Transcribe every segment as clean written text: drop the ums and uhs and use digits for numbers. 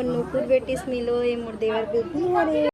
मोर नुकुर बेटिस मिलो ये मोर देवर बेटी हरे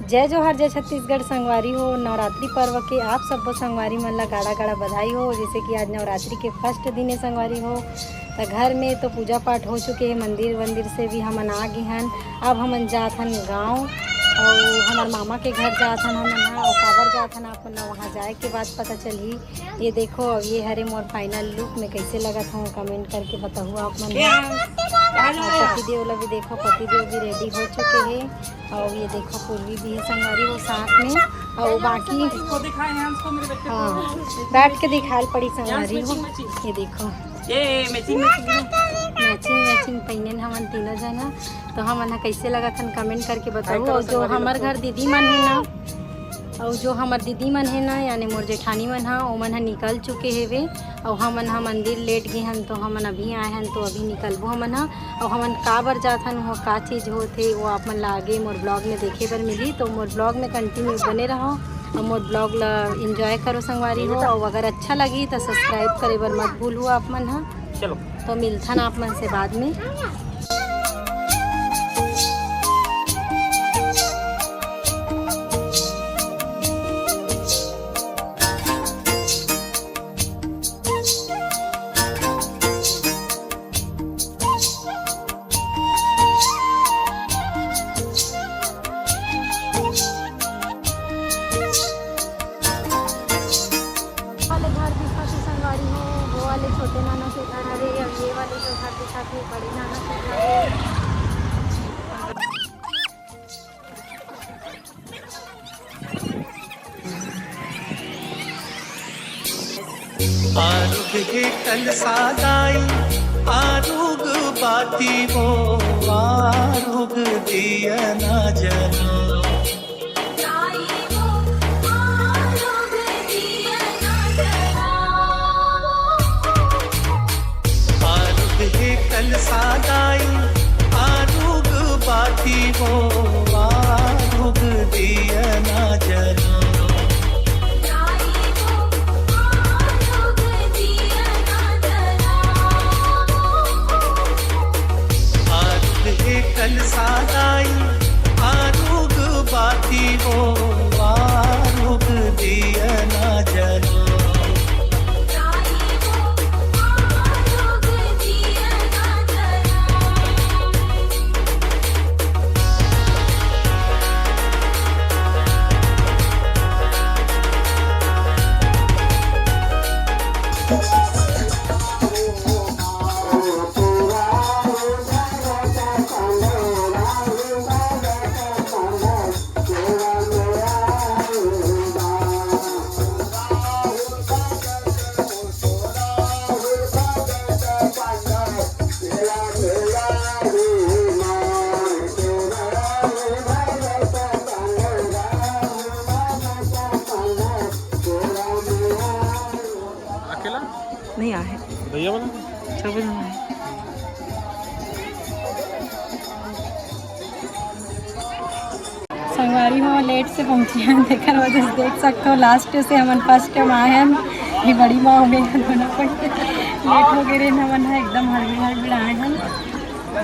जय जोहार जय छत्तीसगढ़ संगवारी हो। नवरात्रि पर्व के आप सबको संगवारी मन ला गाड़ा गाड़ा बधाई हो। जैसे कि आज नवरात्रि के फर्स्ट दिन है संगवारी हो, तो घर में तो पूजा पाठ हो चुके हैं, मंदिर वंदिर से भी हमन आ गए हैं। अब हमन जात हन गाँव और हमार मामा के घर जात हन हमन और काबर जात हन आप वहाँ जाए के बाद पता चली। ये देखो अब ये हरे मोर फाइनल लुक में कैसे लगत हूँ कमेंट करके बताऊँ आप मन। पतिदेव ला भी देखो, पतिदेव भी रेडी हो चुके हैं और ये देखो पूर्वी भी है संगवारी वो साथ में और बाकी हाँ बैठ के दिखाल पड़ी संगवारी हो। ये देखो मैचिंग पहने हमन तीनों जना, तो हमन कैसे लगा था कमेंट करके बताओ। और जो हमार घर दीदी मन है ना और जो हमार दीदी मन है ना यानी मोर जेठानी मन है वो मन निकल चुके है वे और हमन मंदिर लेट गए हन, तो हमन अभी आए हैं तो अभी निकलबो हमन और हमन काबर जात हन वो का चीज़ होते वो आप मन ला आगे मोर ब्लॉग में देखे बर मिली। तो मोर ब्लॉग में कंटिन्यू बने रहो और मोर ब्लॉग ला एंजॉय करो संगवारी हो। और अगर अच्छा लगी तो सब्सक्राइब करे बर मत भूलो आप मन। हाँ चलो तो मिलथन आप मन से बाद में। छोटे नाना के घर हरे और ये वाले जो घर दिखाते हैं बड़े नाना के घर। आरुग हे कल सादाई आरुग बाती वो आरुग दिया ना जना कल सादाई आरुग बाती वो आरुग दिया ना जना आरुग हे कल सादाई आरुग बाती वो आरुग दिया ना जना नहीं आए भैया बोला सब संगवारी हो लेट से पहुँचे हैं देखकर वजह से देख सकते हो। लास्ट से हमन फर्स्ट टाइम आए हैं, ये बड़ी माँ हो गई है दोनों को लेट हो गए हमन है एकदम हड़बड़ आए हैं।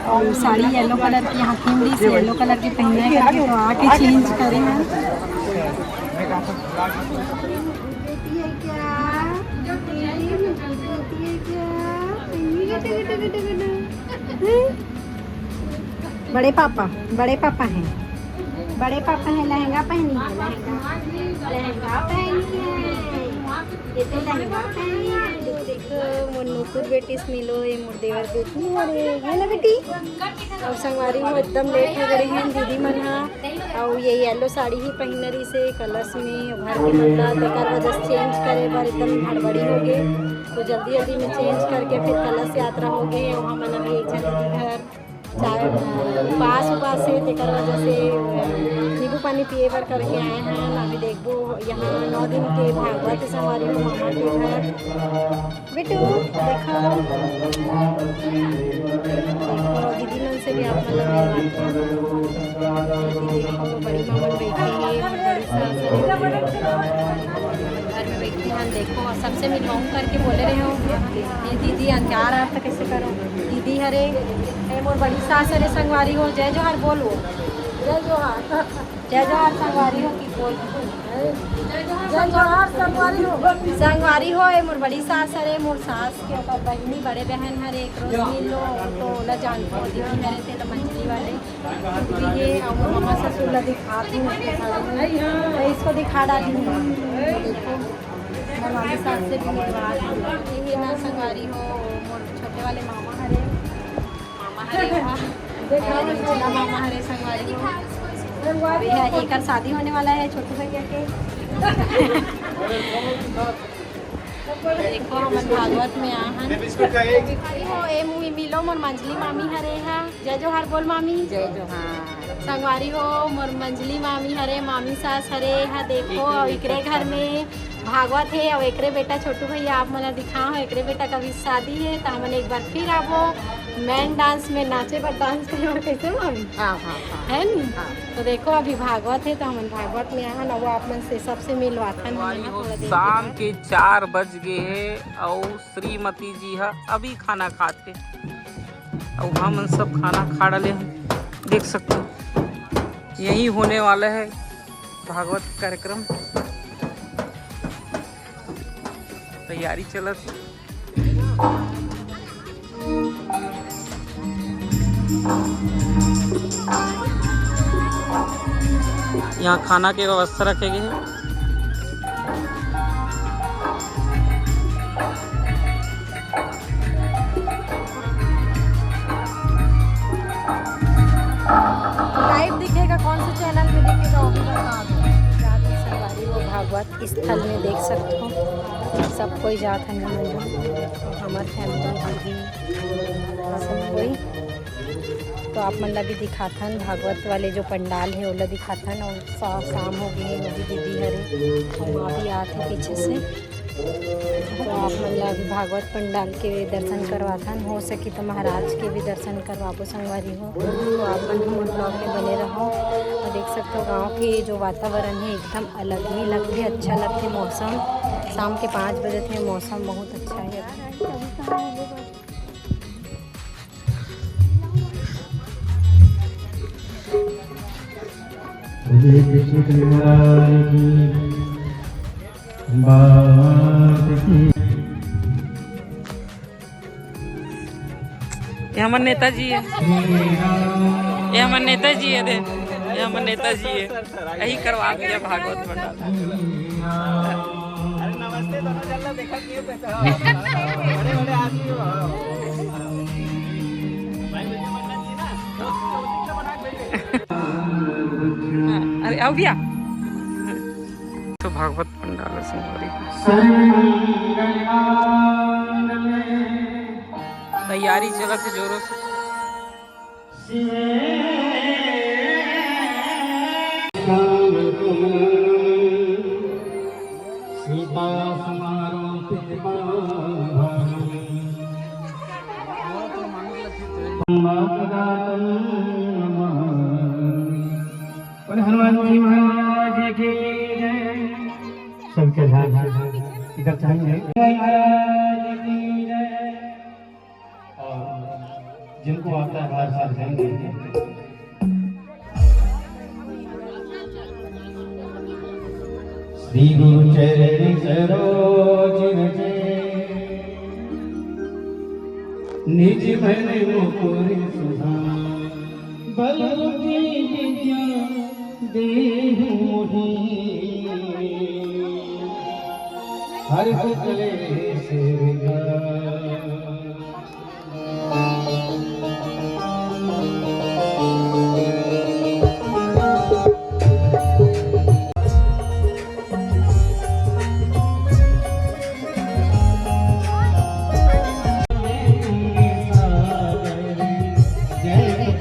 और साड़ी येलो कलर की हाथी से येलो कलर की पहने करके तो आके चेंज करें हैं। बड़े पापा हैं, बड़े पापा हैं। लहंगा पहनी है, लहंगा पहनी है, ये तो लहंगा पहनी है। देखो मोर नुकुर बेटिस मिलो ये मोर देवर बेटी हरे है ना बेटी। और संगवारी हो एकदम लेट हो गए हैं दीदी मन हा और ये येलो साड़ी ही पहनरी से कलर्स में घर के बदला तकर वजह से चेंज करे बार एकदम हड़बड़ी हो गए तो जल्दी में चेंज करके फिर कलश यात्रा हो गए और हम अभी एक जन घर चाय उपास से तेकर वजह से नींबू पानी पिए बर करके आए हैं। अभी देखबो यहाँ 9 दिन के भागवत संगवारी हो मामा के घर। बेटू देखो दीदी मन से भी आप मतलब बड़ी मामा बैठी है, बड़ी सास घर में बैठी हैं। देखो सबसे मिलवाऊँ करके बोले रहे हो ये दीदी अंजार आप तो कैसे करो दीदी हरे मोर बड़ी सास हरे संगवारी हो। जय जोहार बोलो, जय जोहार, जय जोहार संगवारी हो की बोल, जय जोहार संगवारी हो। संगवारी हो ये मोर बड़ी सास हरे, मोर सास के ओकर बहनी बड़े बहन हरे। एक रोज मिल लो तो ला जान को दीदी हरे थे तो मंजली वाले ये और मामा ससुर ला दिखाती हूँ इसको दिखा डाली हूँ। देखो मामा सास से भी मिलवा ये ना संगवारी हो मोर छोटे वाले मामा हरे देखो छोटा मामा हरे संगवारी हो। भैया एक शादी होने वाला है छोटे भैया के। देखो हम भागवत में आहन हो ए मुई मिलो मोर मंजली मामी हरे है। जय जोहार बोल मामी, जय जोहार संगवारी हो मोर मंजली मामी हरे, मामी सास हरे है। देखो एकरे घर में भागवत है और एकरे बेटा छोटू भैया आप मना दिखाओ एकरे बेटा कभी शादी है तो हमन एक बार फिर आवो मैन डांस में नाचे पर डांस करे और कैसे मामी है नी। तो देखो अभी भागवत है तो हम भागवत में आहन और आप मन से सबसे मिलवाथन। शाम के 4 बज गए है और श्रीमती जी है अभी खाना खाते और हम सब खाना खा डाले हैं। देख सकते हो यही होने वाला है भागवत कार्यक्रम, तैयारी चलत। यहाँ खाना के व्यवस्था रखे गए हैं। लाइव दिखेगा कौन से चैनल में दिखेगा वो भी बता दो। संगवारी हो भागवत स्थल में देख सकते हो सब कोई जात है हमारे फैमिली दीदी सब कोई। तो आप मन ला भी दिखाथन भागवत वाले जो पंडाल है वो दिखाथन और शाम हो गई वो भी दीदी हरे और माँ भी आते पीछे से। तो आप मन ला भी भागवत पंडाल के दर्शन करवाथन, हो सके तो महाराज के भी दर्शन करवाबो संगवारी हो। तो आप मन ब्लॉग में बने रहो और देख सकते हो गाँव के जो वातावरण है एकदम अलग ही लगते, अच्छा लगते। मौसम शाम के 5 बजे थे, मौसम बहुत अच्छा है। ये हमारे नेताजी है, ये हमारे नेताजी है, ये हमारे नेताजी है। यही करवा दिया भागवत पंडाल। नमस्ते दोनों जल्ला देखा किए बड़े आदमी हो। अरे आओ भैया तो भागवत पंडाल संगवारी तैयारी चलत है जोरों से। सीता हनुमान जी महाराज की जय। सबके ध्यान इधर चाहिए महाराज की जय। और जिनको आता है हर साल जाएंगे। श्री गुरु चरण सरोज रजे निज मन मुकुर सुधार। बल की विद्या देहु मोहि हर पुतले से जय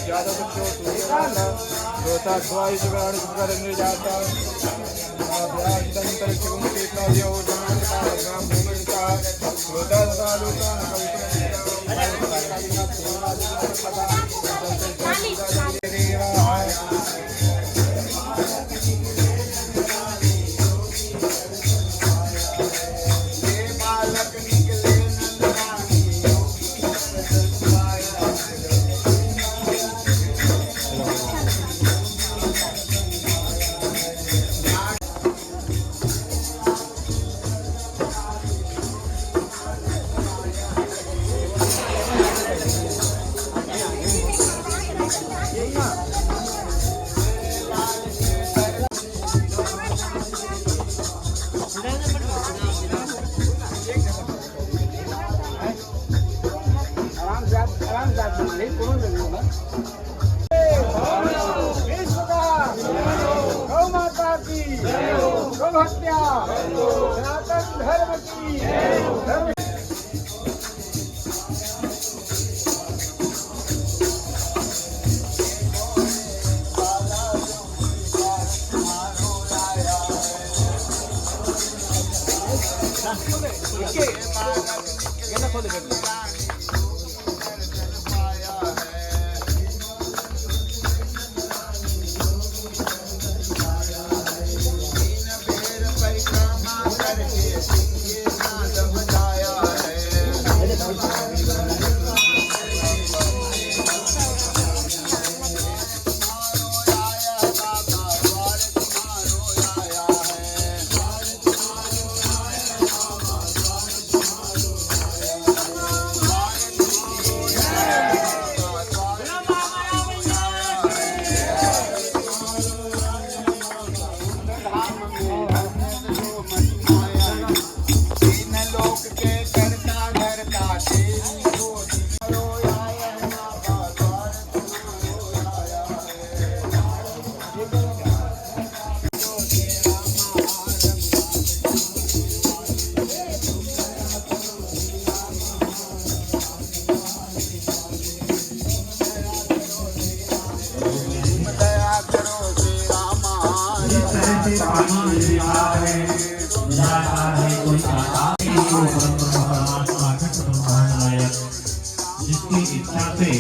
ज्यादा रोता स्वाई जुगाड़ करने जाता गौ माता की गौ हत्या सनातन धर्म की जिसकी इच्छा से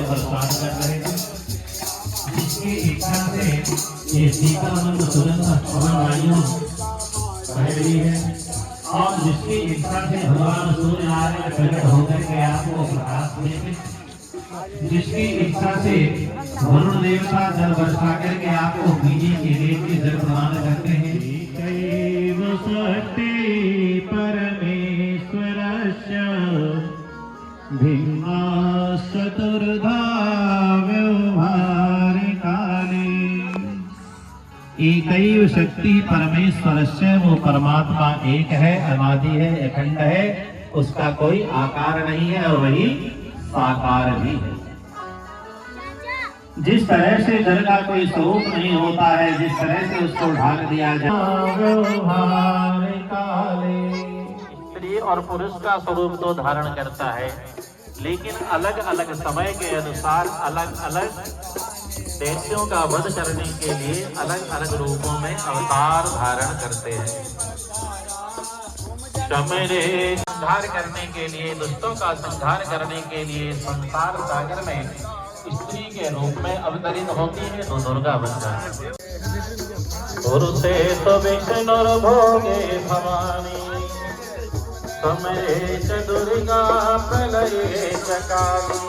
बरसात कर रहे हैं, जिसकी इच्छा से ये सीतामंद तुरंत पवन वायु बह रही है और जिसकी इच्छा से भगवान सूर्यनारायण प्रकट होकर के आपको प्रकाश देंगे, जिसकी इच्छा से वरुण देवता जल बरसा करके आपको बीजे के देव के जल प्रदान करते हैं। परमेश्वरस्य भिन्ना चतुर्धा व्यवहारिकाले। एकैव शक्ति परमेश्वरस्य, वो परमात्मा एक है, अनादि है, अखंड है, उसका कोई आकार नहीं है और वही साकार भी है। जिस तरह से जल का कोई स्वरूप नहीं होता है, जिस तरह से उसको ढाक दिया जाए। स्त्री और पुरुष का स्वरूप तो धारण करता है, लेकिन अलग अलग समय के अनुसार अलग अलग दैत्यों का वध करने के लिए अलग अलग रूपों में अवतार धारण करते हैं। संहार करने के लिए, दुष्टों का संहार करने के लिए संसार सागर में स्त्री के रूप में अवतरित होती है तो दुर्गा बन जाती है। पुरुषे तो विष्णु भोगे भवानी, समरे च दुर्गा प्रलये च काली।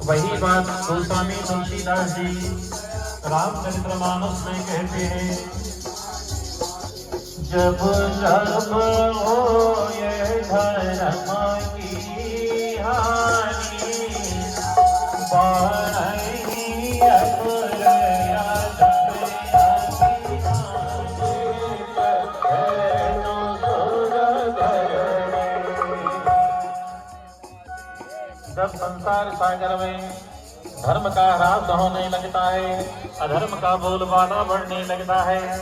वही बात गोस्वामी तुलसीदास जी रामचरितमानस में कहते हैं, जब जब हो ये धर्म की हानि, जब संसार सागर में धर्म का ह्रास होने लगता है, अधर्म का बोलबाला बढ़ने लगता है,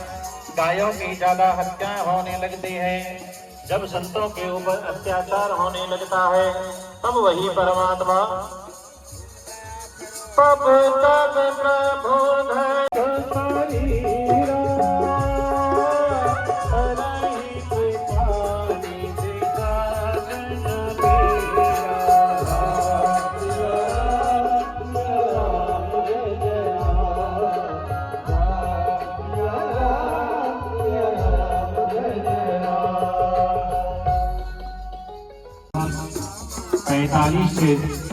गायों की ज्यादा हत्याएं होने लगती है, जब संतों के ऊपर अत्याचार होने लगता है तब वही परमात्मा तब तक प्रभु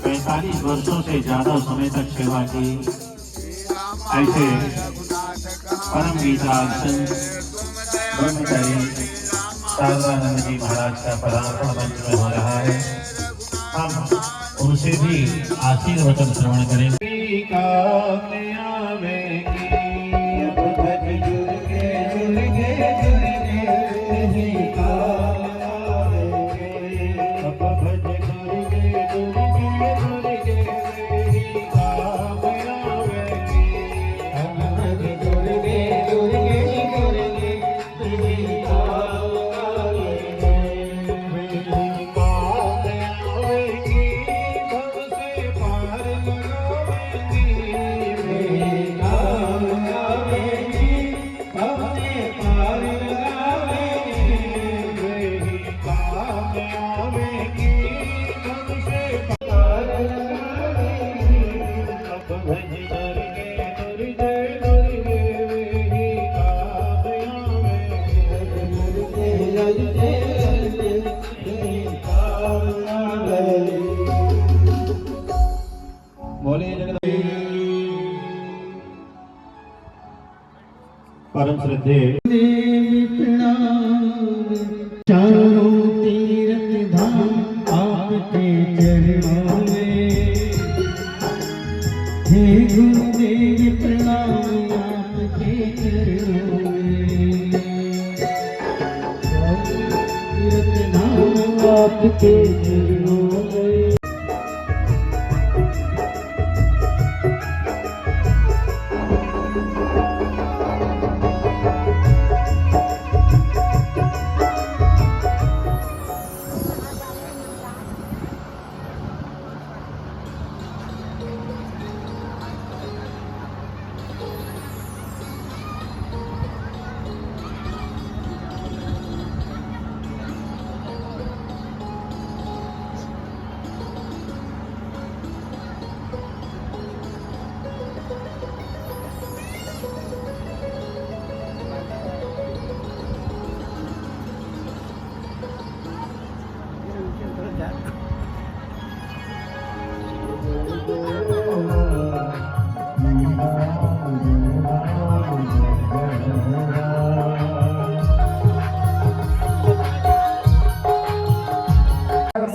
पैंतालीस वर्षों से ज्यादा समय तक सेवा की। ऐसे परम गीता ब्रह्मचारी शारदानंद जी महाराज का पदार्पण मंच में हो रहा है। हम उनसे भी आशीर्वचन श्रवण करेंगे। परम श्रद्धे चारों तीर्थ धाम आपके चरणों में, हे गुरुदेव प्रणाम आपके चरणों में। तीर्थ धाम आपके चरणों में।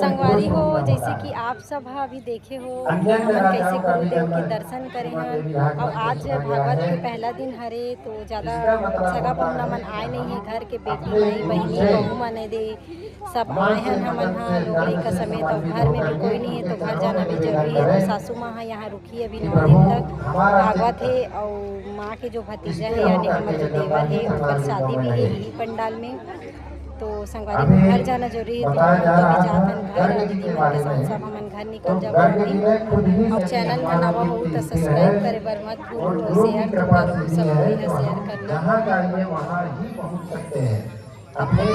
संगवारी हो, जैसे कि आप सब अभी देखे हो हमन कैसे गुरुदेव के दर्शन करे हैं। और आज भागवत के पहला दिन हरे तो ज़्यादा सगा पहुना मन आए नहीं है। घर के बेटी भाई बहनी बहू मन दे सब आए हैं हमन हाँ लोग का समेत। और घर में भी कोई नहीं है तो घर जाना भी जरूरी है। तो सासू माँ यहाँ रुकी अभी 9 दिन तक भागवत है। और माँ के जो भतीजा है यानी हमारे जो देवर है उनका शादी भी है यही पंडाल में। तो संगवारी में घर जाना जरूरी है। तो हम लोग भी जाते हैं घर दीदी मन के साथ सब हमन घर निकल जाओ। और चैनल में नवा हो तो सब्सक्राइब करे बर मत भूलो, शेयर करो, सब कोई शेयर करना। जहाँ चाहिए वहाँ ही पहुँच सकते हैं। अपने